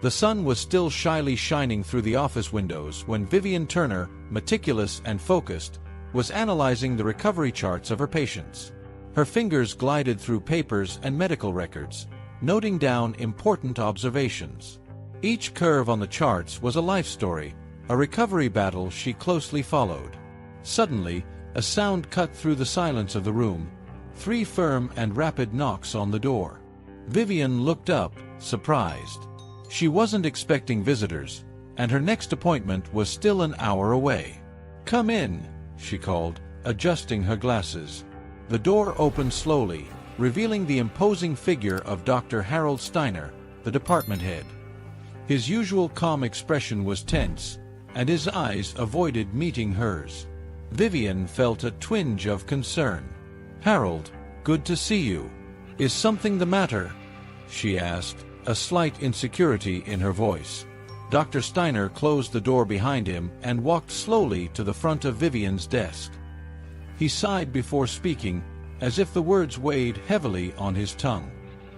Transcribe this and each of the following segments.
The sun was still shyly shining through the office windows when Vivian Turner, meticulous and focused, was analyzing the recovery charts of her patients. Her fingers glided through papers and medical records, noting down important observations. Each curve on the charts was a life story, a recovery battle she closely followed. Suddenly, a sound cut through the silence of the room, 3 firm and rapid knocks on the door. Vivian looked up, surprised. She wasn't expecting visitors, and her next appointment was still an hour away. "Come in," she called, adjusting her glasses. The door opened slowly, revealing the imposing figure of Dr. Harold Steiner, the department head. His usual calm expression was tense, and his eyes avoided meeting hers. Vivian felt a twinge of concern. "Harold, good to see you. Is something the matter?" she asked, a slight insecurity in her voice. Dr. Steiner closed the door behind him and walked slowly to the front of Vivian's desk. He sighed before speaking, as if the words weighed heavily on his tongue.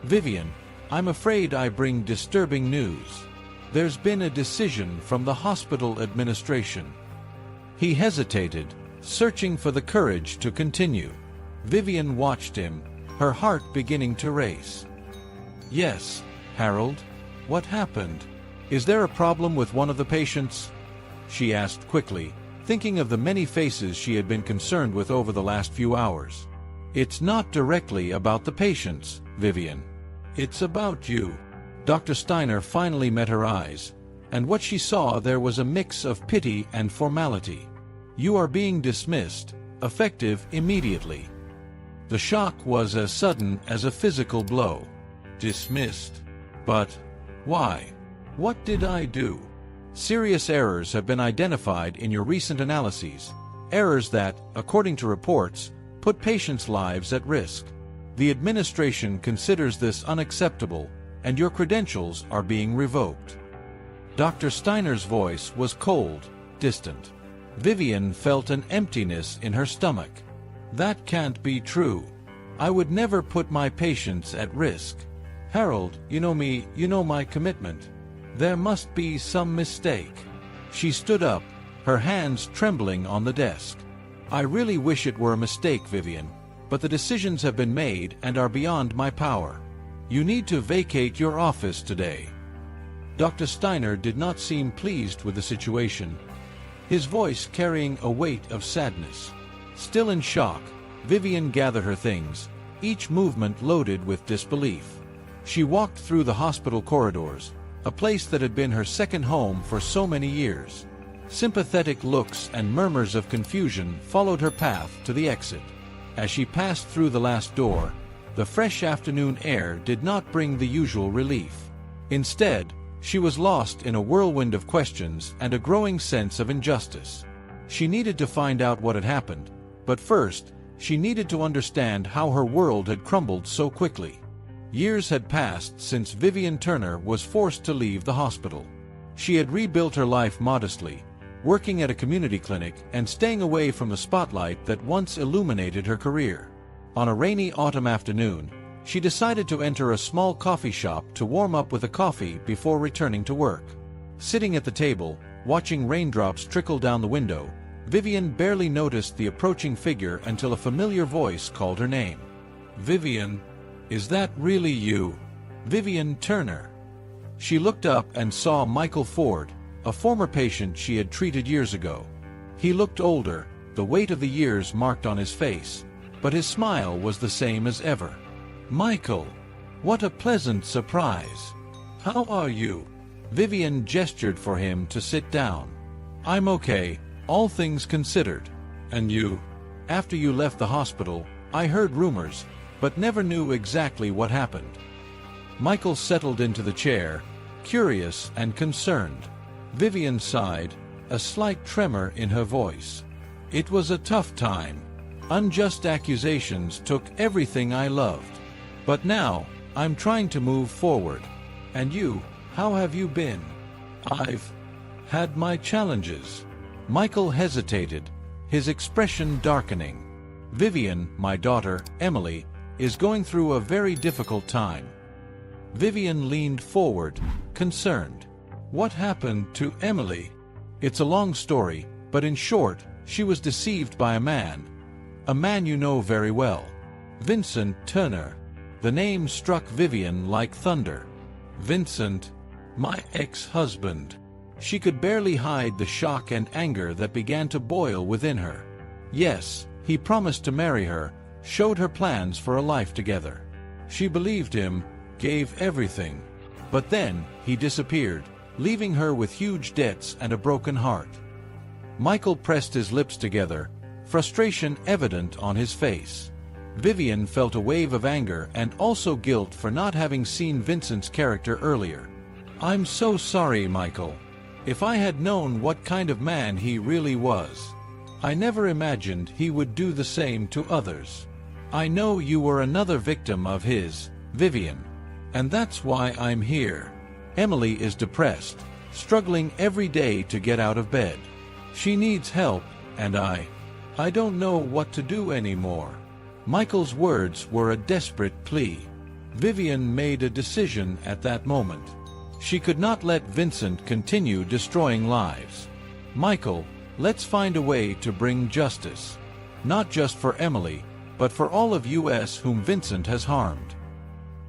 "Vivian, I'm afraid I bring disturbing news. There's been a decision from the hospital administration." He hesitated, searching for the courage to continue. Vivian watched him, her heart beginning to race. "Yes, Harold, what happened? Is there a problem with one of the patients?" she asked quickly, thinking of the many faces she had been concerned with over the last few hours. "It's not directly about the patients, Vivian. It's about you." Dr. Steiner finally met her eyes, and what she saw there was a mix of pity and formality. "You are being dismissed, effective immediately." The shock was as sudden as a physical blow. "Dismissed? But why? What did I do?" "Serious errors have been identified in your recent analyses, errors that, according to reports, put patients' lives at risk. The administration considers this unacceptable, and your credentials are being revoked." Dr. Steiner's voice was cold, distant. Vivian felt an emptiness in her stomach. "That can't be true. I would never put my patients at risk. Harold, you know me, you know my commitment. There must be some mistake." She stood up, her hands trembling on the desk. "I really wish it were a mistake, Vivian, but the decisions have been made and are beyond my power. You need to vacate your office today." Dr. Steiner did not seem pleased with the situation, his voice carrying a weight of sadness. Still in shock, Vivian gathered her things, each movement loaded with disbelief. She walked through the hospital corridors, a place that had been her second home for so many years. Sympathetic looks and murmurs of confusion followed her path to the exit. As she passed through the last door, the fresh afternoon air did not bring the usual relief. Instead, she was lost in a whirlwind of questions and a growing sense of injustice. She needed to find out what had happened, but first, she needed to understand how her world had crumbled so quickly. Years had passed since Vivian Turner was forced to leave the hospital. She had rebuilt her life modestly, working at a community clinic and staying away from the spotlight that once illuminated her career. On a rainy autumn afternoon, she decided to enter a small coffee shop to warm up with a coffee before returning to work. Sitting at the table, watching raindrops trickle down the window, Vivian barely noticed the approaching figure until a familiar voice called her name. "Vivian, is that really you? Vivian Turner?" She looked up and saw Michael Ford, a former patient she had treated years ago. He looked older, the weight of the years marked on his face, but his smile was the same as ever. "Michael, what a pleasant surprise. How are you?" Vivian gestured for him to sit down. "I'm okay, all things considered. And you?" "After you left the hospital, I heard rumors, but never knew exactly what happened." Michael settled into the chair, curious and concerned. Vivian sighed, a slight tremor in her voice. "It was a tough time. Unjust accusations took everything I loved. But now, I'm trying to move forward. And you, how have you been?" "I've had my challenges." Michael hesitated, his expression darkening. "Vivian, my daughter, Emily, is going through a very difficult time." Vivian leaned forward, concerned. What happened to Emily? It's a long story, but in short, she was deceived by a man you know very well. Vincent Turner. The name struck Vivian like thunder. Vincent, my ex-husband. She could barely hide the shock and anger that began to boil within her. Yes, he promised to marry her, showed her plans for a life together. She believed him, gave everything. But then, he disappeared, leaving her with huge debts and a broken heart. Michael pressed his lips together, frustration evident on his face. Vivian felt a wave of anger and also guilt for not having seen Vincent's character earlier. I'm so sorry, Michael. If I had known what kind of man he really was, I never imagined he would do the same to others. I know you were another victim of his, Vivian. And that's why I'm here. Emily is depressed, struggling every day to get out of bed. She needs help, and I don't know what to do anymore. Michael's words were a desperate plea. Vivian made a decision at that moment. She could not let Vincent continue destroying lives. Michael, let's find a way to bring justice. Not just for Emily, but for all of us whom Vincent has harmed.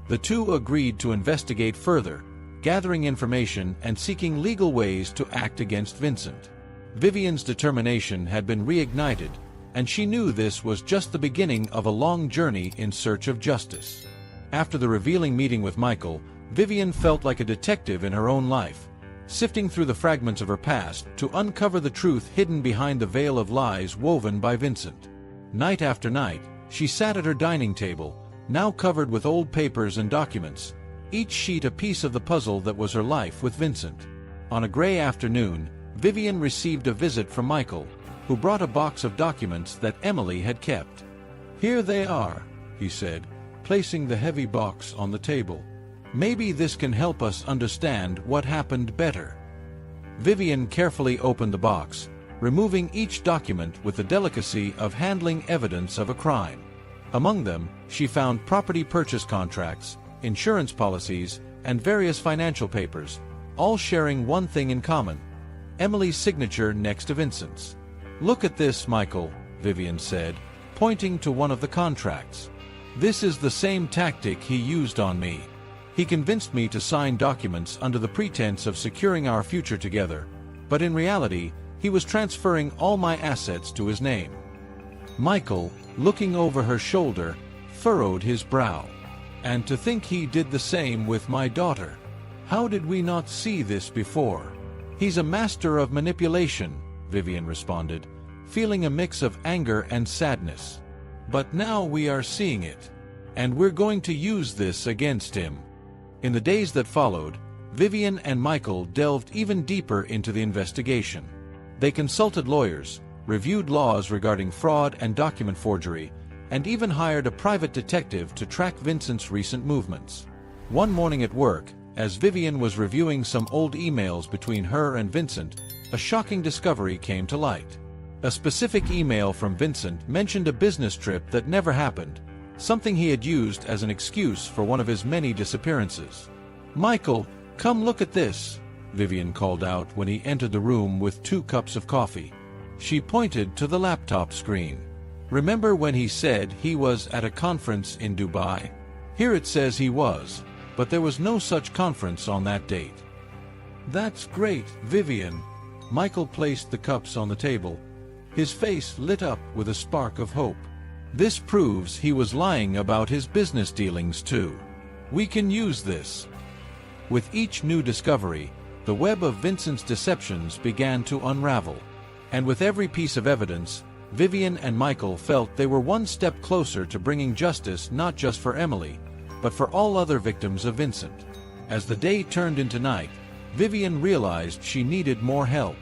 The two agreed to investigate further, gathering information and seeking legal ways to act against Vincent. Vivian's determination had been reignited, and she knew this was just the beginning of a long journey in search of justice. After the revealing meeting with Michael, Vivian felt like a detective in her own life, sifting through the fragments of her past to uncover the truth hidden behind the veil of lies woven by Vincent. Night after night, she sat at her dining table, now covered with old papers and documents, each sheet a piece of the puzzle that was her life with Vincent. On a gray afternoon, Vivian received a visit from Michael, who brought a box of documents that Emily had kept. Here they are, he said, placing the heavy box on the table. Maybe this can help us understand what happened better. Vivian carefully opened the box, removing each document with the delicacy of handling evidence of a crime. Among them, she found property purchase contracts, insurance policies, and various financial papers, all sharing one thing in common: Emily's signature next to Vincent's. Look at this, Michael, Vivian said, pointing to one of the contracts. This is the same tactic he used on me. He convinced me to sign documents under the pretense of securing our future together, but in reality, he was transferring all my assets to his name. Michael, looking over her shoulder, furrowed his brow. And to think he did the same with my daughter. How did we not see this before? He's a master of manipulation, Vivian responded, feeling a mix of anger and sadness. But now we are seeing it. And we're going to use this against him. In the days that followed, Vivian and Michael delved even deeper into the investigation. They consulted lawyers, reviewed laws regarding fraud and document forgery, and even hired a private detective to track Vincent's recent movements. One morning at work, as Vivian was reviewing some old emails between her and Vincent, a shocking discovery came to light. A specific email from Vincent mentioned a business trip that never happened, something he had used as an excuse for one of his many disappearances. Michael, come look at this, Vivian called out when he entered the room with 2 cups of coffee. She pointed to the laptop screen. Remember when he said he was at a conference in Dubai? Here it says he was, but there was no such conference on that date. That's great, Vivian. Michael placed the cups on the table. His face lit up with a spark of hope. This proves he was lying about his business dealings too. We can use this. With each new discovery, the web of Vincent's deceptions began to unravel. And with every piece of evidence, Vivian and Michael felt they were one step closer to bringing justice not just for Emily, but for all other victims of Vincent. As the day turned into night, Vivian realized she needed more help.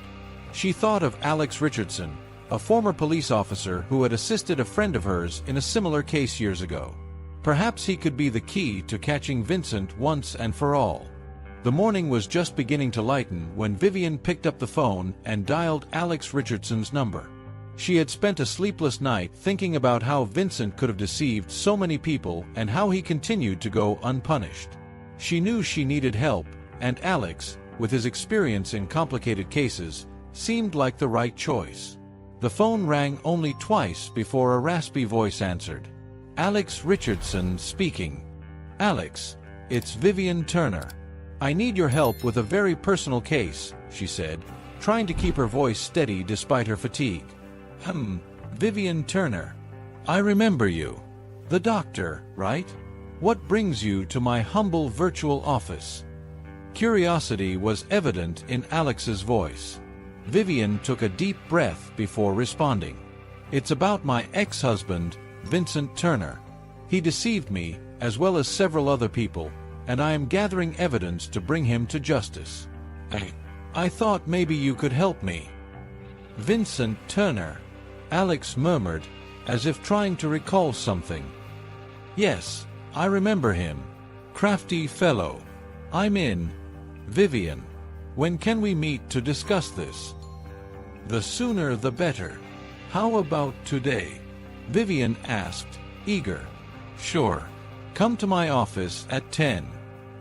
She thought of Alex Richardson, a former police officer who had assisted a friend of hers in a similar case years ago. Perhaps he could be the key to catching Vincent once and for all. The morning was just beginning to lighten when Vivian picked up the phone and dialed Alex Richardson's number. She had spent a sleepless night thinking about how Vincent could have deceived so many people and how he continued to go unpunished. She knew she needed help, and Alex, with his experience in complicated cases, seemed like the right choice. The phone rang only twice before a raspy voice answered. Alex Richardson speaking. Alex, it's Vivian Turner. I need your help with a very personal case, she said, trying to keep her voice steady despite her fatigue. Vivian Turner. I remember you. The doctor, right? What brings you to my humble virtual office? Curiosity was evident in Alex's voice. Vivian took a deep breath before responding. It's about my ex-husband, Vincent Turner. He deceived me, as well as several other people, and I am gathering evidence to bring him to justice. I thought maybe you could help me. Vincent Turner, Alex murmured, as if trying to recall something. Yes, I remember him. Crafty fellow. I'm in. Vivian, when can we meet to discuss this? The sooner the better. How about today? Vivian asked, eager. Sure. Come to my office at 10.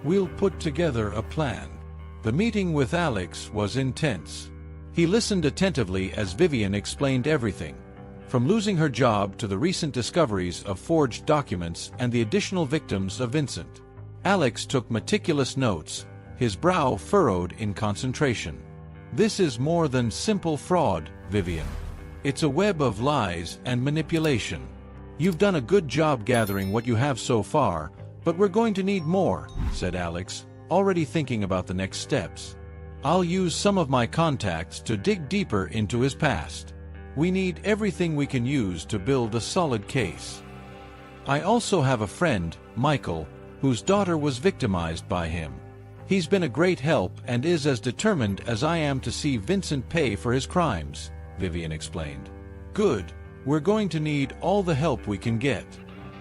We'll put together a plan. The meeting with Alex was intense. He listened attentively as Vivian explained everything, from losing her job to the recent discoveries of forged documents and the additional victims of Vincent. Alex took meticulous notes, his brow furrowed in concentration. This is more than simple fraud, Vivian. It's a web of lies and manipulation. You've done a good job gathering what you have so far, but we're going to need more, said Alex, already thinking about the next steps. I'll use some of my contacts to dig deeper into his past. We need everything we can use to build a solid case. I also have a friend, Michael, whose daughter was victimized by him. He's been a great help and is as determined as I am to see Vincent pay for his crimes, Vivian explained. Good. We're going to need all the help we can get.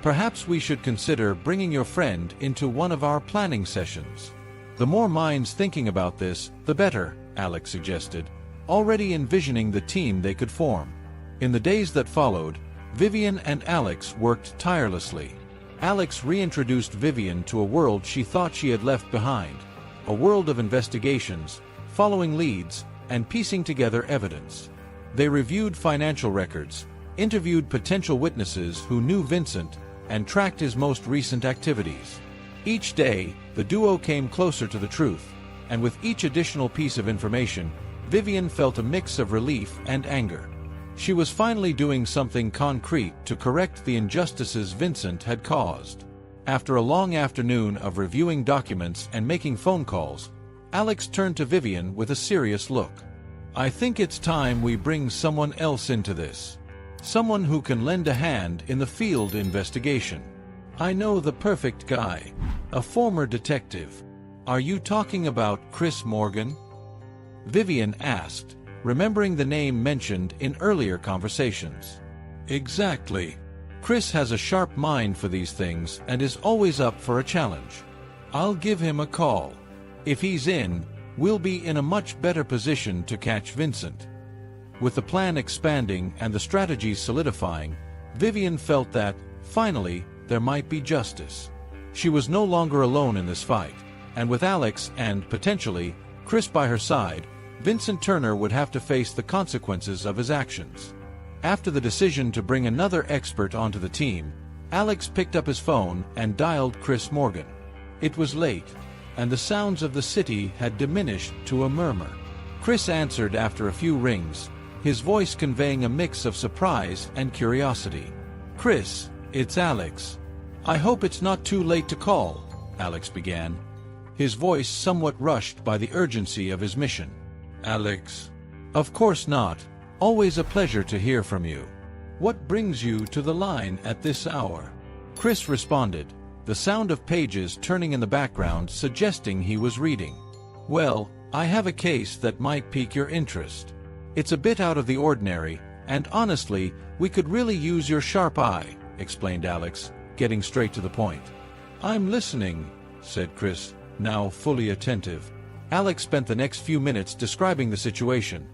Perhaps we should consider bringing your friend into one of our planning sessions. The more minds thinking about this, the better, Alex suggested, already envisioning the team they could form. In the days that followed, Vivian and Alex worked tirelessly. Alex reintroduced Vivian to a world she thought she had left behind, a world of investigations, following leads, and piecing together evidence. They reviewed financial records, interviewed potential witnesses who knew Vincent, and tracked his most recent activities. Each day, the duo came closer to the truth, and with each additional piece of information, Vivian felt a mix of relief and anger. She was finally doing something concrete to correct the injustices Vincent had caused. After a long afternoon of reviewing documents and making phone calls, Alex turned to Vivian with a serious look. I think it's time we bring someone else into this. Someone who can lend a hand in the field investigation. I know the perfect guy. A former detective. Are you talking about Chris Morgan? Vivian asked, remembering the name mentioned in earlier conversations. Exactly. Chris has a sharp mind for these things and is always up for a challenge. I'll give him a call. If he's in, we'll be in a much better position to catch Vincent. With the plan expanding and the strategies solidifying, Vivian felt that, finally, there might be justice. She was no longer alone in this fight, and with Alex and, potentially, Chris by her side, Vincent Turner would have to face the consequences of his actions. After the decision to bring another expert onto the team, Alex picked up his phone and dialed Chris Morgan. It was late, and the sounds of the city had diminished to a murmur. Chris answered after a few rings, his voice conveying a mix of surprise and curiosity. Chris, it's Alex. I hope it's not too late to call, Alex began, his voice somewhat rushed by the urgency of his mission. Alex. Of course not. Always a pleasure to hear from you. What brings you to the line at this hour? Chris responded, the sound of pages turning in the background suggesting he was reading. Well, I have a case that might pique your interest. It's a bit out of the ordinary, and honestly, we could really use your sharp eye, explained Alex, getting straight to the point. I'm listening, said Chris, now fully attentive. Alex spent the next few minutes describing the situation.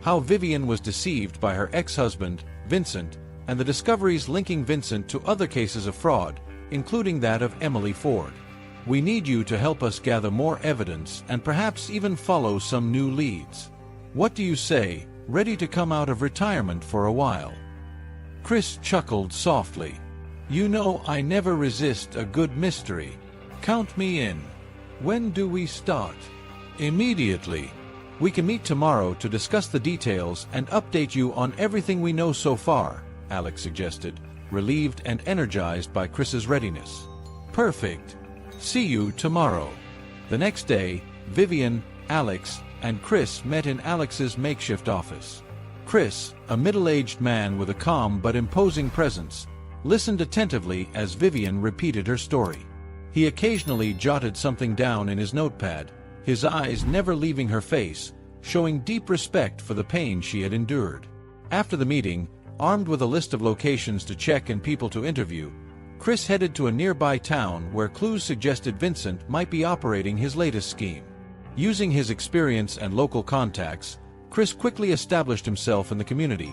How Vivian was deceived by her ex-husband, Vincent, and the discoveries linking Vincent to other cases of fraud, including that of Emily Ford. We need you to help us gather more evidence and perhaps even follow some new leads. What do you say, ready to come out of retirement for a while?" Chris chuckled softly. "You know I never resist a good mystery. Count me in. When do we start?" "Immediately. We can meet tomorrow to discuss the details and update you on everything we know so far," Alex suggested, relieved and energized by Chris's readiness. "Perfect. See you tomorrow." The next day, Vivian, Alex, and Chris met in Alex's makeshift office. Chris, a middle-aged man with a calm but imposing presence, listened attentively as Vivian repeated her story. He occasionally jotted something down in his notepad, his eyes never leaving her face, showing deep respect for the pain she had endured. After the meeting, armed with a list of locations to check and people to interview, Chris headed to a nearby town where clues suggested Vincent might be operating his latest scheme. Using his experience and local contacts, Chris quickly established himself in the community,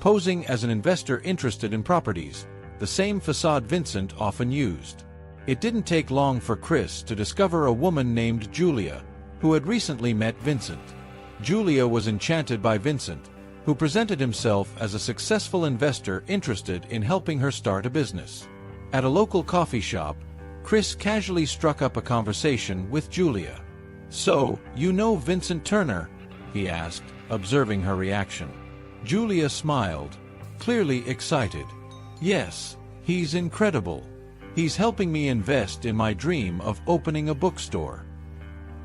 posing as an investor interested in properties, the same facade Vincent often used. It didn't take long for Chris to discover a woman named Julia, who had recently met Vincent. Julia was enchanted by Vincent, who presented himself as a successful investor interested in helping her start a business. At a local coffee shop, Chris casually struck up a conversation with Julia. "So, you know Vincent Turner?" he asked, observing her reaction. Julia smiled, clearly excited. "Yes, he's incredible. He's helping me invest in my dream of opening a bookstore."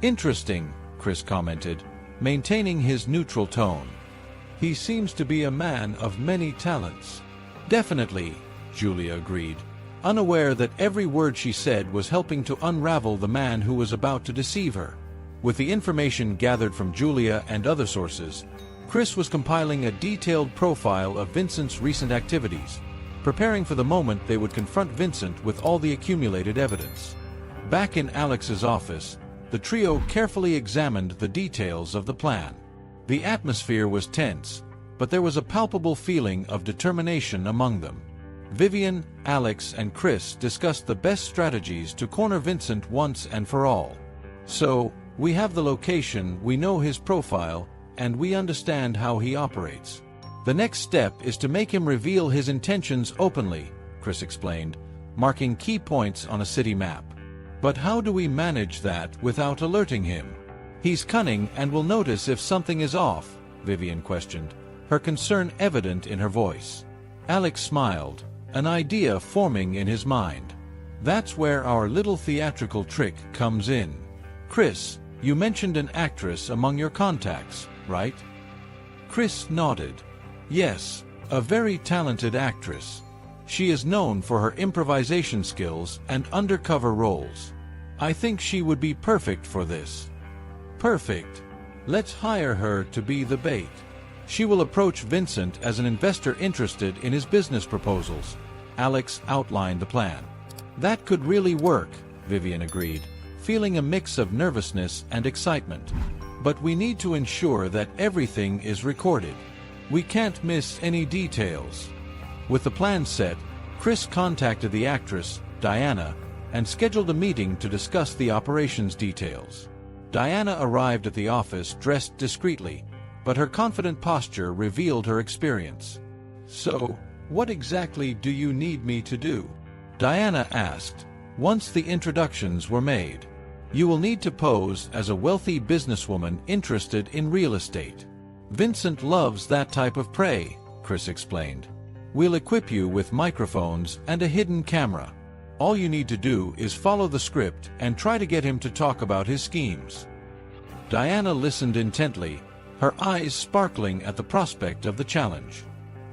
"Interesting," Chris commented, maintaining his neutral tone. "He seems to be a man of many talents." "Definitely," Julia agreed, unaware that every word she said was helping to unravel the man who was about to deceive her. With the information gathered from Julia and other sources, Chris was compiling a detailed profile of Vincent's recent activities, preparing for the moment they would confront Vincent with all the accumulated evidence. Back in Alex's office, the trio carefully examined the details of the plan. The atmosphere was tense, but there was a palpable feeling of determination among them. Vivian, Alex, and Chris discussed the best strategies to corner Vincent once and for all. "So, we have the location, we know his profile, and we understand how he operates. The next step is to make him reveal his intentions openly," Chris explained, marking key points on a city map. "But how do we manage that without alerting him? He's cunning and will notice if something is off," Vivian questioned, her concern evident in her voice. Alex smiled, an idea forming in his mind. "That's where our little theatrical trick comes in. Chris, you mentioned an actress among your contacts, right?" Chris nodded. "Yes, a very talented actress. She is known for her improvisation skills and undercover roles. I think she would be perfect for this." "Perfect. Let's hire her to be the bait. She will approach Vincent as an investor interested in his business proposals." Alex outlined the plan. "That could really work," Vivian agreed, feeling a mix of nervousness and excitement. "But we need to ensure that everything is recorded. We can't miss any details." With the plan set, Chris contacted the actress, Diana, and scheduled a meeting to discuss the operations details. Diana arrived at the office dressed discreetly, but her confident posture revealed her experience. "So, what exactly do you need me to do?" Diana asked, once the introductions were made. "You will need to pose as a wealthy businesswoman interested in real estate. Vincent loves that type of prey," Chris explained. "We'll equip you with microphones and a hidden camera. All you need to do is follow the script and try to get him to talk about his schemes." Diana listened intently, her eyes sparkling at the prospect of the challenge.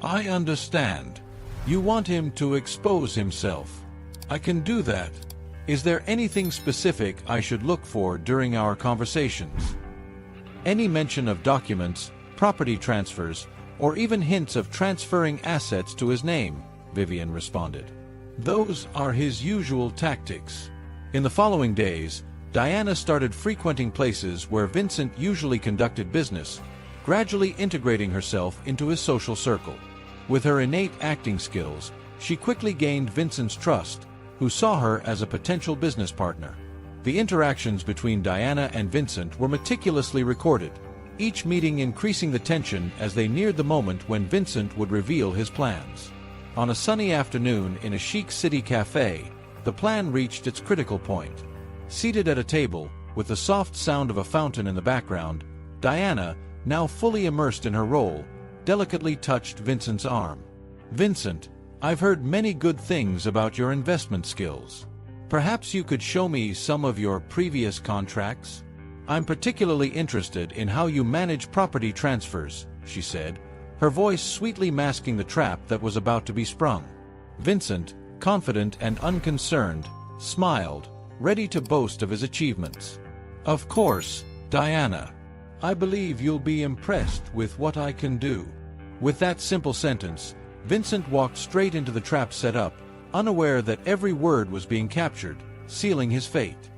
"I understand. You want him to expose himself. I can do that. Is there anything specific I should look for during our conversations?" "Any mention of documents, property transfers, or even hints of transferring assets to his name," Vivian responded. "Those are his usual tactics." In the following days, Diana started frequenting places where Vincent usually conducted business, gradually integrating herself into his social circle. With her innate acting skills, she quickly gained Vincent's trust, who saw her as a potential business partner. The interactions between Diana and Vincent were meticulously recorded, each meeting increasing the tension as they neared the moment when Vincent would reveal his plans. On a sunny afternoon in a chic city cafe, the plan reached its critical point. Seated at a table, with the soft sound of a fountain in the background, Diana, now fully immersed in her role, delicately touched Vincent's arm. "Vincent, I've heard many good things about your investment skills. Perhaps you could show me some of your previous contracts? I'm particularly interested in how you manage property transfers," she said, her voice sweetly masking the trap that was about to be sprung. Vincent, confident and unconcerned, smiled, ready to boast of his achievements. "Of course, Diana. I believe you'll be impressed with what I can do." With that simple sentence, Vincent walked straight into the trap set up, unaware that every word was being captured, sealing his fate.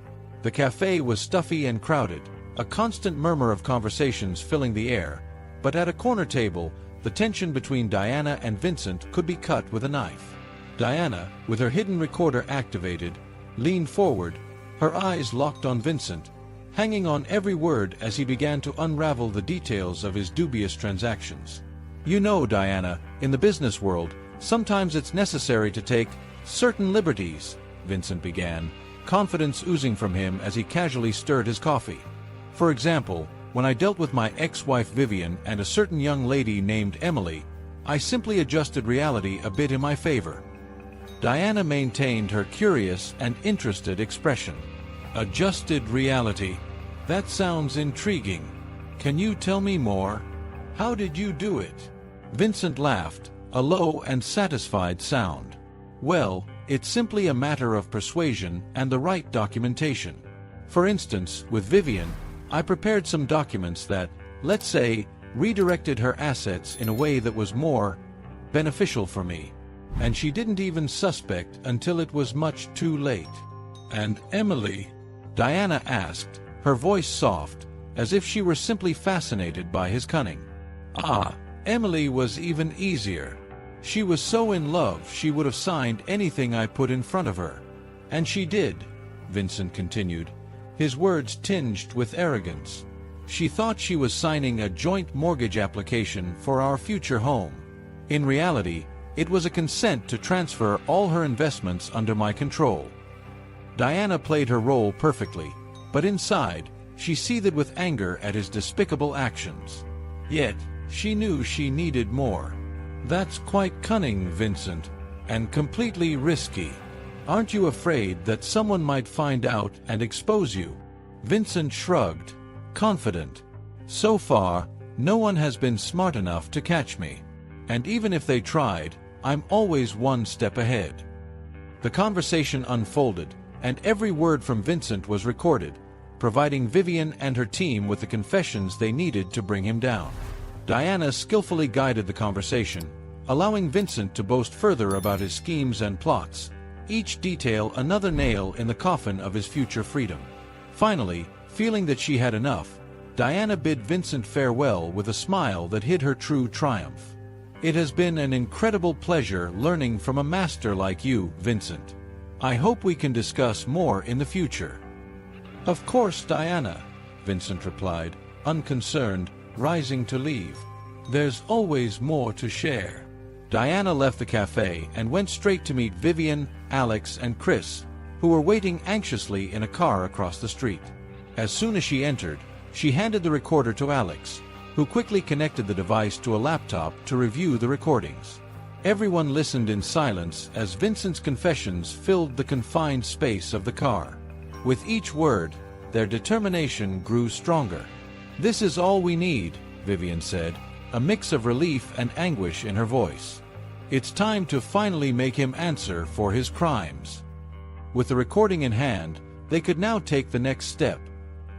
The cafe was stuffy and crowded, a constant murmur of conversations filling the air, but at a corner table, the tension between Diana and Vincent could be cut with a knife. Diana, with her hidden recorder activated, leaned forward, her eyes locked on Vincent, hanging on every word as he began to unravel the details of his dubious transactions. "You know, Diana, in the business world, sometimes it's necessary to take certain liberties," Vincent began, confidence oozing from him as he casually stirred his coffee. "For example, when I dealt with my ex-wife Vivian and a certain young lady named Emily, I simply adjusted reality a bit in my favor." Diana maintained her curious and interested expression. "Adjusted reality? That sounds intriguing. Can you tell me more? How did you do it?" Vincent laughed, a low and satisfied sound. "Well, it's simply a matter of persuasion and the right documentation. For instance, with Vivian, I prepared some documents that, let's say, redirected her assets in a way that was more beneficial for me. And she didn't even suspect until it was much too late." "And Emily?" Diana asked, her voice soft, as if she were simply fascinated by his cunning. "Ah, Emily was even easier. She was so in love she would have signed anything I put in front of her. And she did," Vincent continued, his words tinged with arrogance. "She thought she was signing a joint mortgage application for our future home. In reality, it was a consent to transfer all her investments under my control." Diana played her role perfectly, but inside, she seethed with anger at his despicable actions. Yet, she knew she needed more. "That's quite cunning, Vincent, and completely risky. Aren't you afraid that someone might find out and expose you?" Vincent shrugged, confident. "So far, no one has been smart enough to catch me. And even if they tried, I'm always one step ahead." The conversation unfolded, and every word from Vincent was recorded, providing Vivian and her team with the confessions they needed to bring him down. Diana skillfully guided the conversation, allowing Vincent to boast further about his schemes and plots, each detail another nail in the coffin of his future freedom. Finally, feeling that she had enough, Diana bid Vincent farewell with a smile that hid her true triumph. "It has been an incredible pleasure learning from a master like you, Vincent. I hope we can discuss more in the future." "Of course, Diana," Vincent replied, unconcerned, rising to leave. "There's always more to share." Diana left the cafe and went straight to meet Vivian, Alex, and Chris, who were waiting anxiously in a car across the street. As soon as she entered, she handed the recorder to Alex, who quickly connected the device to a laptop to review the recordings. Everyone listened in silence as Vincent's confessions filled the confined space of the car. With each word, their determination grew stronger. "This is all we need," Vivian said, a mix of relief and anguish in her voice. "It's time to finally make him answer for his crimes." With the recording in hand, they could now take the next step,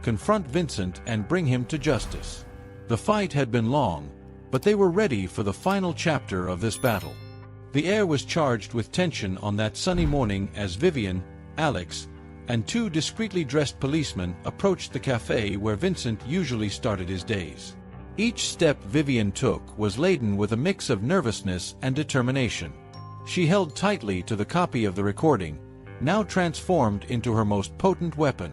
confront Vincent and bring him to justice. The fight had been long, but they were ready for the final chapter of this battle. The air was charged with tension on that sunny morning as Vivian, Alex, and two discreetly dressed policemen approached the cafe where Vincent usually started his days. Each step Vivian took was laden with a mix of nervousness and determination. She held tightly to the copy of the recording, now transformed into her most potent weapon.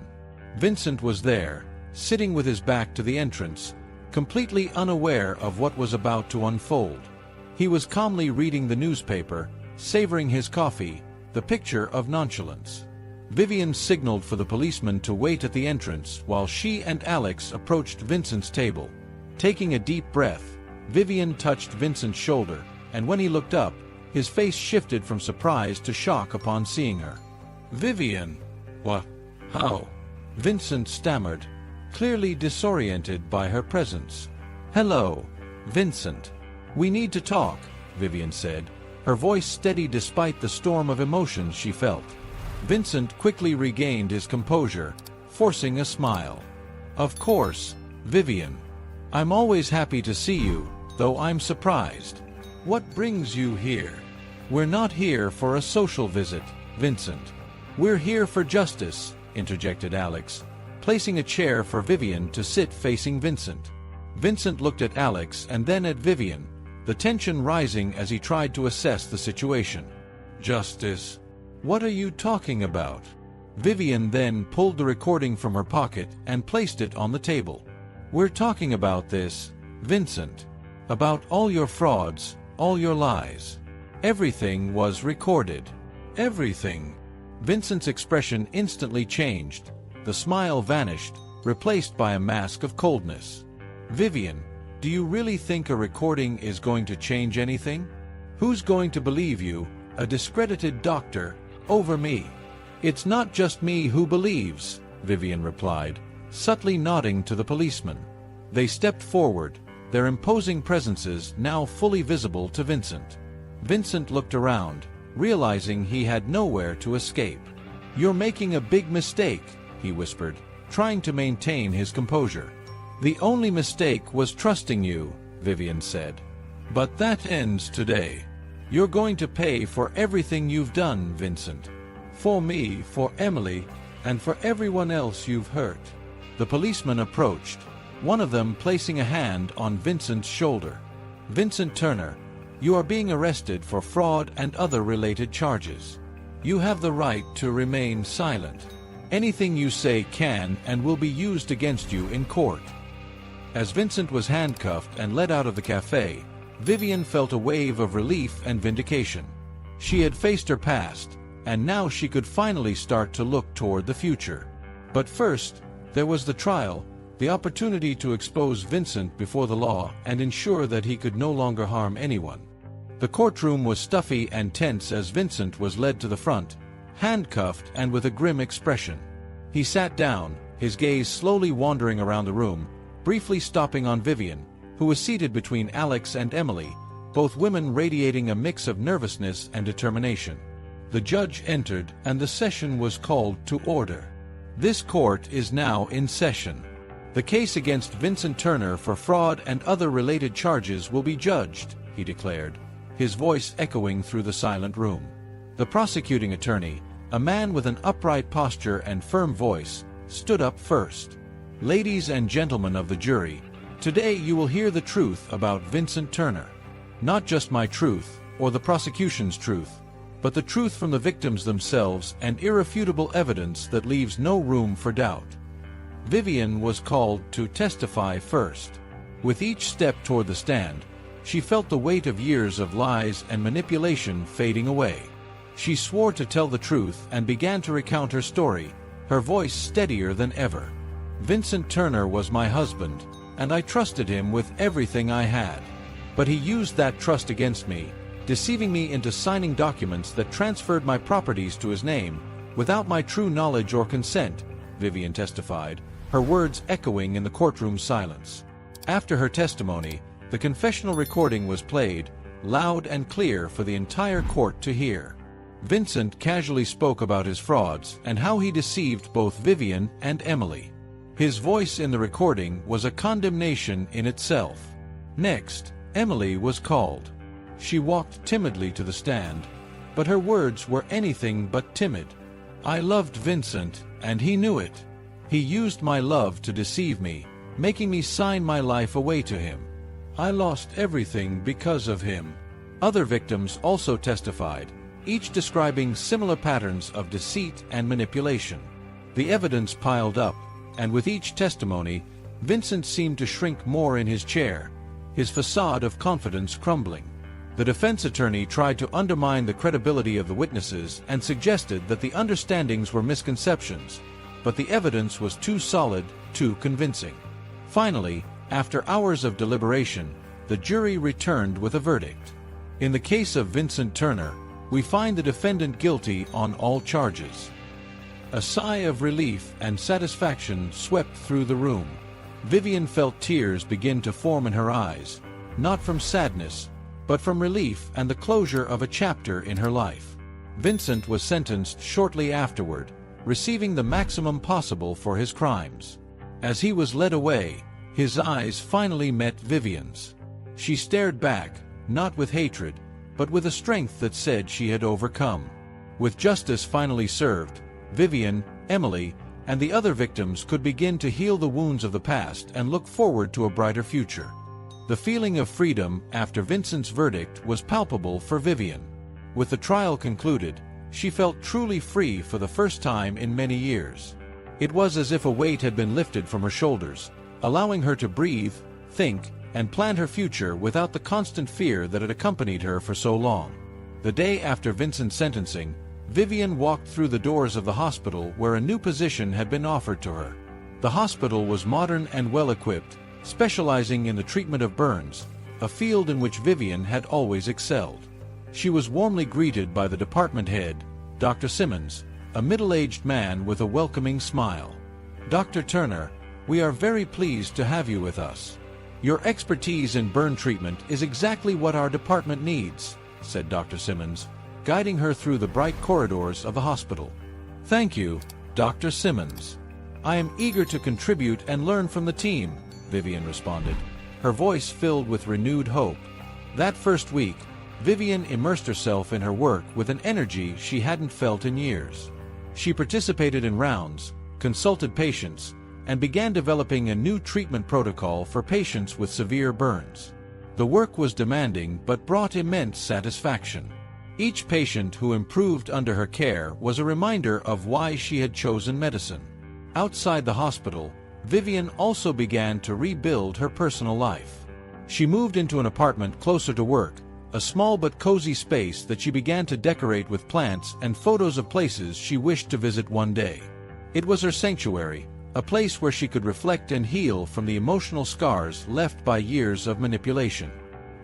Vincent was there, sitting with his back to the entrance, completely unaware of what was about to unfold. He was calmly reading the newspaper, savoring his coffee, the picture of nonchalance. Vivian signaled for the policeman to wait at the entrance while she and Alex approached Vincent's table. Taking a deep breath, Vivian touched Vincent's shoulder, and when he looked up, his face shifted from surprise to shock upon seeing her. "Vivian! What? How?" Vincent stammered, clearly disoriented by her presence. "Hello, Vincent. We need to talk," Vivian said, her voice steady despite the storm of emotions she felt. Vincent quickly regained his composure, forcing a smile. "Of course, Vivian. I'm always happy to see you, though I'm surprised. What brings you here?" "We're not here for a social visit, Vincent. We're here for justice," interjected Alex, placing a chair for Vivian to sit facing Vincent. Vincent looked at Alex and then at Vivian, the tension rising as he tried to assess the situation. "Justice? What are you talking about?" Vivian then pulled the recording from her pocket and placed it on the table. "We're talking about this, Vincent. About all your frauds, all your lies. Everything was recorded. Everything." Vincent's expression instantly changed. The smile vanished, replaced by a mask of coldness. "Vivian, do you really think a recording is going to change anything? Who's going to believe you, a discredited doctor, over me?" "It's not just me who believes," Vivian replied, subtly nodding to the policeman. They stepped forward, their imposing presences now fully visible to Vincent. Vincent looked around, realizing he had nowhere to escape. "You're making a big mistake," he whispered, trying to maintain his composure. "The only mistake was trusting you," Vivian said. "But that ends today. You're going to pay for everything you've done, Vincent. For me, for Emily, and for everyone else you've hurt." The policeman approached, one of them placing a hand on Vincent's shoulder. "Vincent Turner, you are being arrested for fraud and other related charges. You have the right to remain silent. Anything you say can and will be used against you in court." As Vincent was handcuffed and led out of the cafe, Vivian felt a wave of relief and vindication. She had faced her past, and now she could finally start to look toward the future. But first, there was the trial, the opportunity to expose Vincent before the law and ensure that he could no longer harm anyone. The courtroom was stuffy and tense as Vincent was led to the front, handcuffed and with a grim expression. He sat down, his gaze slowly wandering around the room, briefly stopping on Vivian, who was seated between Alex and Emily, both women radiating a mix of nervousness and determination. The judge entered and the session was called to order. "This court is now in session. The case against Vincent Turner for fraud and other related charges will be judged," he declared, his voice echoing through the silent room. The prosecuting attorney, a man with an upright posture and firm voice, stood up first. "Ladies and gentlemen of the jury, today you will hear the truth about Vincent Turner. Not just my truth, or the prosecution's truth, but the truth from the victims themselves and irrefutable evidence that leaves no room for doubt." Vivian was called to testify first. With each step toward the stand, she felt the weight of years of lies and manipulation fading away. She swore to tell the truth and began to recount her story, her voice steadier than ever. "Vincent Turner was my husband, and I trusted him with everything I had. But he used that trust against me, deceiving me into signing documents that transferred my properties to his name, without my true knowledge or consent," Vivian testified, her words echoing in the courtroom silence. After her testimony, the confessional recording was played, loud and clear for the entire court to hear. Vincent casually spoke about his frauds and how he deceived both Vivian and Emily. His voice in the recording was a condemnation in itself. Next, Emily was called. She walked timidly to the stand, but her words were anything but timid. "I loved Vincent, and he knew it. He used my love to deceive me, making me sign my life away to him. I lost everything because of him." Other victims also testified, each describing similar patterns of deceit and manipulation. The evidence piled up, and with each testimony, Vincent seemed to shrink more in his chair, his facade of confidence crumbling. The defense attorney tried to undermine the credibility of the witnesses and suggested that the understandings were misconceptions, but the evidence was too solid, too convincing. Finally, after hours of deliberation, the jury returned with a verdict. In the case of Vincent Turner, we find the defendant guilty on all charges. A sigh of relief and satisfaction swept through the room. Vivian felt tears begin to form in her eyes, not from sadness, but from relief and the closure of a chapter in her life. Vincent was sentenced shortly afterward, receiving the maximum possible for his crimes. As he was led away, his eyes finally met Vivian's. She stared back, not with hatred, but with a strength that said she had overcome. With justice finally served, Vivian, Emily, and the other victims could begin to heal the wounds of the past and look forward to a brighter future. The feeling of freedom after Vincent's verdict was palpable for Vivian. With the trial concluded, she felt truly free for the first time in many years. It was as if a weight had been lifted from her shoulders, allowing her to breathe, think, and plan her future without the constant fear that had accompanied her for so long. The day after Vincent's sentencing, Vivian walked through the doors of the hospital where a new position had been offered to her. The hospital was modern and well-equipped, specializing in the treatment of burns, a field in which Vivian had always excelled. She was warmly greeted by the department head, Dr. Simmons, a middle-aged man with a welcoming smile. "Dr. Turner, we are very pleased to have you with us. Your expertise in burn treatment is exactly what our department needs," said Dr. Simmons, guiding her through the bright corridors of the hospital. "Thank you, Dr. Simmons. I am eager to contribute and learn from the team," Vivian responded, her voice filled with renewed hope. That first week, Vivian immersed herself in her work with an energy she hadn't felt in years. She participated in rounds, consulted patients, and began developing a new treatment protocol for patients with severe burns. The work was demanding but brought immense satisfaction. Each patient who improved under her care was a reminder of why she had chosen medicine. Outside the hospital, Vivian also began to rebuild her personal life. She moved into an apartment closer to work, a small but cozy space that she began to decorate with plants and photos of places she wished to visit one day. It was her sanctuary, a place where she could reflect and heal from the emotional scars left by years of manipulation.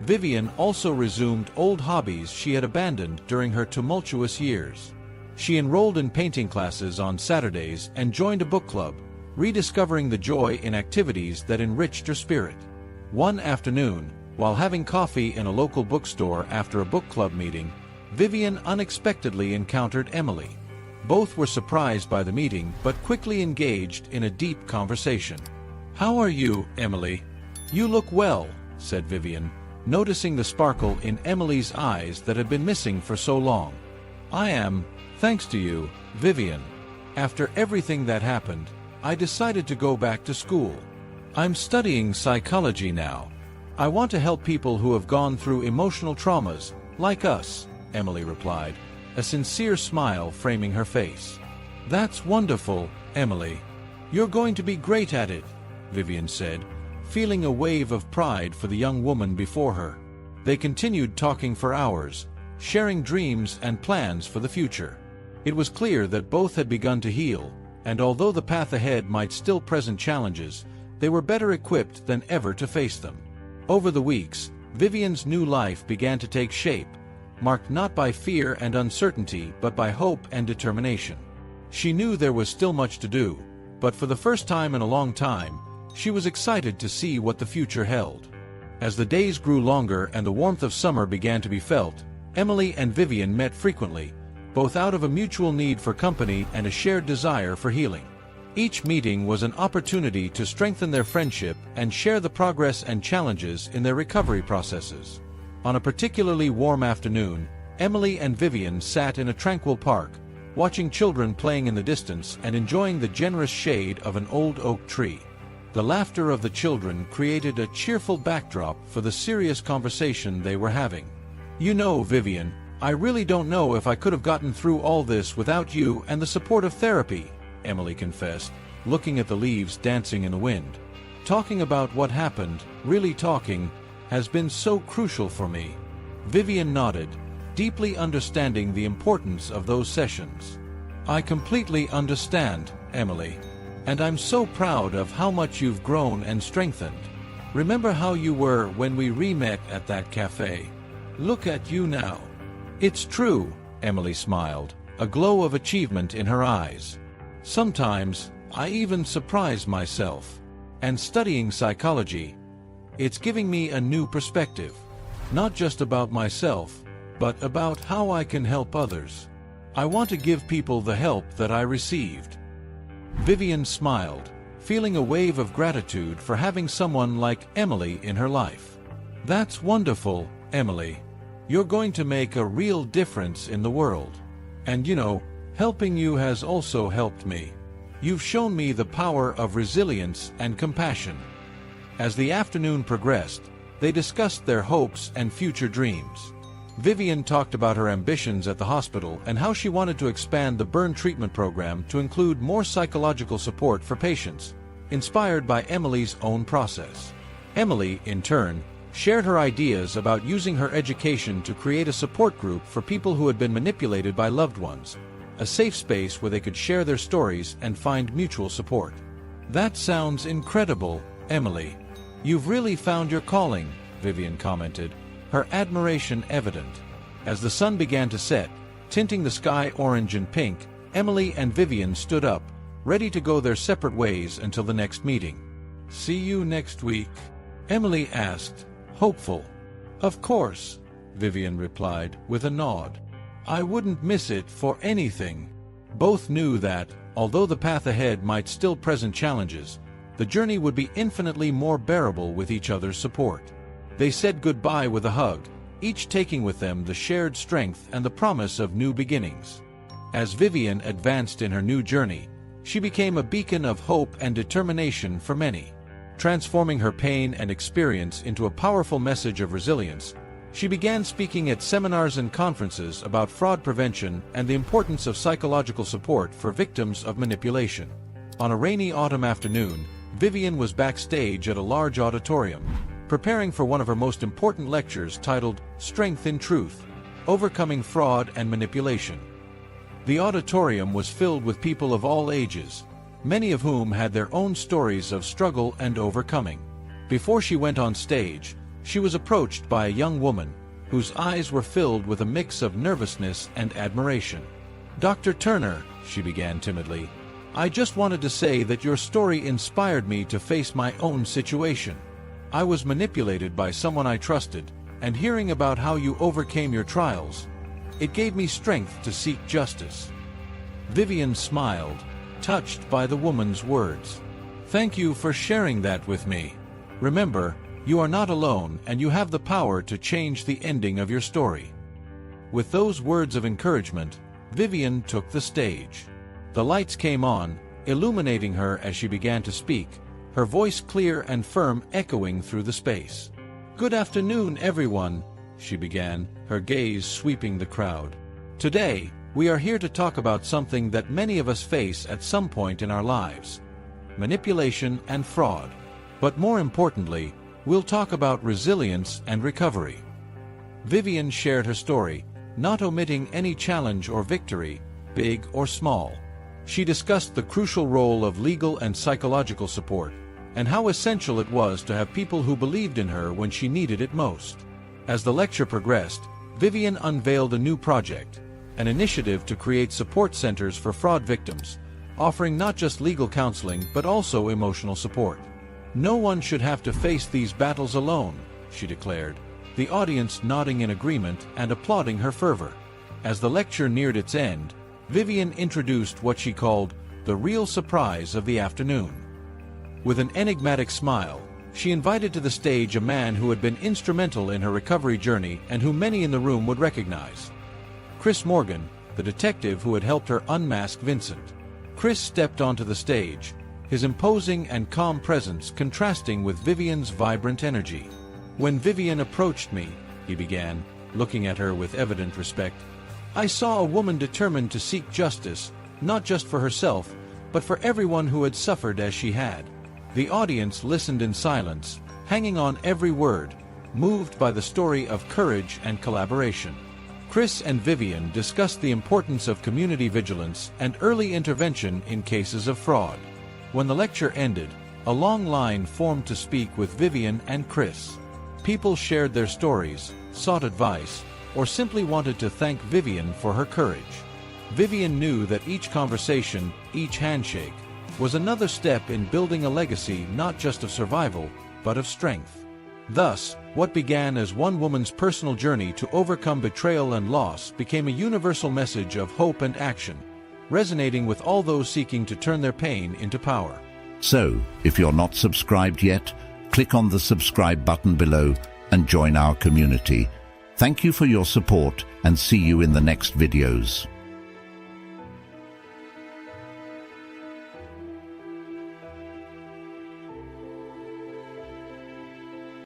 Vivian also resumed old hobbies she had abandoned during her tumultuous years. She enrolled in painting classes on Saturdays and joined a book club, rediscovering the joy in activities that enriched her spirit. One afternoon, while having coffee in a local bookstore after a book club meeting, Vivian unexpectedly encountered Emily. Both were surprised by the meeting but quickly engaged in a deep conversation. "How are you, Emily? You look well," said Vivian, noticing the sparkle in Emily's eyes that had been missing for so long. "I am, thanks to you, Vivian. After everything that happened, I decided to go back to school. I'm studying psychology now. I want to help people who have gone through emotional traumas, like us," Emily replied, a sincere smile framing her face. "That's wonderful, Emily. You're going to be great at it," Vivian said, feeling a wave of pride for the young woman before her. They continued talking for hours, sharing dreams and plans for the future. It was clear that both had begun to heal, and although the path ahead might still present challenges, they were better equipped than ever to face them. Over the weeks, Vivian's new life began to take shape, marked not by fear and uncertainty but by hope and determination. She knew there was still much to do, but for the first time in a long time, she was excited to see what the future held. As the days grew longer and the warmth of summer began to be felt, Emily and Vivian met frequently, both out of a mutual need for company and a shared desire for healing. Each meeting was an opportunity to strengthen their friendship and share the progress and challenges in their recovery processes. On a particularly warm afternoon, Emily and Vivian sat in a tranquil park, watching children playing in the distance and enjoying the generous shade of an old oak tree. The laughter of the children created a cheerful backdrop for the serious conversation they were having. "You know, Vivian, I really don't know if I could have gotten through all this without you and the support of therapy, Emily confessed, looking at the leaves dancing in the wind. Talking about what happened, really talking, has been so crucial for me. Vivian nodded, deeply understanding the importance of those sessions. I completely understand, Emily. And I'm so proud of how much you've grown and strengthened. Remember how you were when we re-met at that cafe? Look at you now. It's true, Emily smiled, a glow of achievement in her eyes. Sometimes, I even surprise myself. And studying psychology, it's giving me a new perspective. Not just about myself, but about how I can help others. I want to give people the help that I received. Vivian smiled, feeling a wave of gratitude for having someone like Emily in her life. That's wonderful, Emily. You're going to make a real difference in the world. And you know, helping you has also helped me. You've shown me the power of resilience and compassion. As the afternoon progressed, they discussed their hopes and future dreams. Vivian talked about her ambitions at the hospital and how she wanted to expand the burn treatment program to include more psychological support for patients, inspired by Emily's own process. Emily, in turn, shared her ideas about using her education to create a support group for people who had been manipulated by loved ones, a safe space where they could share their stories and find mutual support. That sounds incredible, Emily. You've really found your calling, Vivian commented, her admiration evident. As the sun began to set, tinting the sky orange and pink, Emily and Vivian stood up, ready to go their separate ways until the next meeting. See you next week? Emily asked, hopeful. Of course, Vivian replied, with a nod. I wouldn't miss it for anything. Both knew that, although the path ahead might still present challenges, the journey would be infinitely more bearable with each other's support. They said goodbye with a hug, each taking with them the shared strength and the promise of new beginnings. As Vivian advanced in her new journey, she became a beacon of hope and determination for many. Transforming her pain and experience into a powerful message of resilience, she began speaking at seminars and conferences about fraud prevention and the importance of psychological support for victims of manipulation. On a rainy autumn afternoon, Vivian was backstage at a large auditorium, preparing for one of her most important lectures titled Strength in Truth, Overcoming Fraud and Manipulation. The auditorium was filled with people of all ages, many of whom had their own stories of struggle and overcoming. Before she went on stage, she was approached by a young woman, whose eyes were filled with a mix of nervousness and admiration. Dr. Turner, she began timidly, I just wanted to say that your story inspired me to face my own situation. I was manipulated by someone I trusted, and hearing about how you overcame your trials, it gave me strength to seek justice. Vivian smiled, touched by the woman's words. Thank you for sharing that with me. Remember, you are not alone and you have the power to change the ending of your story. With those words of encouragement, Vivian took the stage. The lights came on, illuminating her as she began to speak, her voice clear and firm echoing through the space. Good afternoon, everyone, she began, her gaze sweeping the crowd. Today, we are here to talk about something that many of us face at some point in our lives: manipulation and fraud. But more importantly, we'll talk about resilience and recovery. Vivian shared her story, not omitting any challenge or victory, big or small. She discussed the crucial role of legal and psychological support, and how essential it was to have people who believed in her when she needed it most. As the lecture progressed, Vivian unveiled a new project, an initiative to create support centers for fraud victims, offering not just legal counseling but also emotional support. No one should have to face these battles alone, she declared, the audience nodding in agreement and applauding her fervor. As the lecture neared its end, Vivian introduced what she called the real surprise of the afternoon. With an enigmatic smile, she invited to the stage a man who had been instrumental in her recovery journey and whom many in the room would recognize. Chris Morgan, the detective who had helped her unmask Vincent. Chris stepped onto the stage, his imposing and calm presence contrasting with Vivian's vibrant energy. When Vivian approached me, he began, looking at her with evident respect. "I saw a woman determined to seek justice, not just for herself, but for everyone who had suffered as she had." The audience listened in silence, hanging on every word, moved by the story of courage and collaboration. Chris and Vivian discussed the importance of community vigilance and early intervention in cases of fraud. When the lecture ended, a long line formed to speak with Vivian and Chris. People shared their stories, sought advice, or simply wanted to thank Vivian for her courage. Vivian knew that each conversation, each handshake, was another step in building a legacy not just of survival, but of strength. Thus, what began as one woman's personal journey to overcome betrayal and loss became a universal message of hope and action, resonating with all those seeking to turn their pain into power. So, if you're not subscribed yet, click on the subscribe button below and join our community. Thank you for your support and see you in the next videos.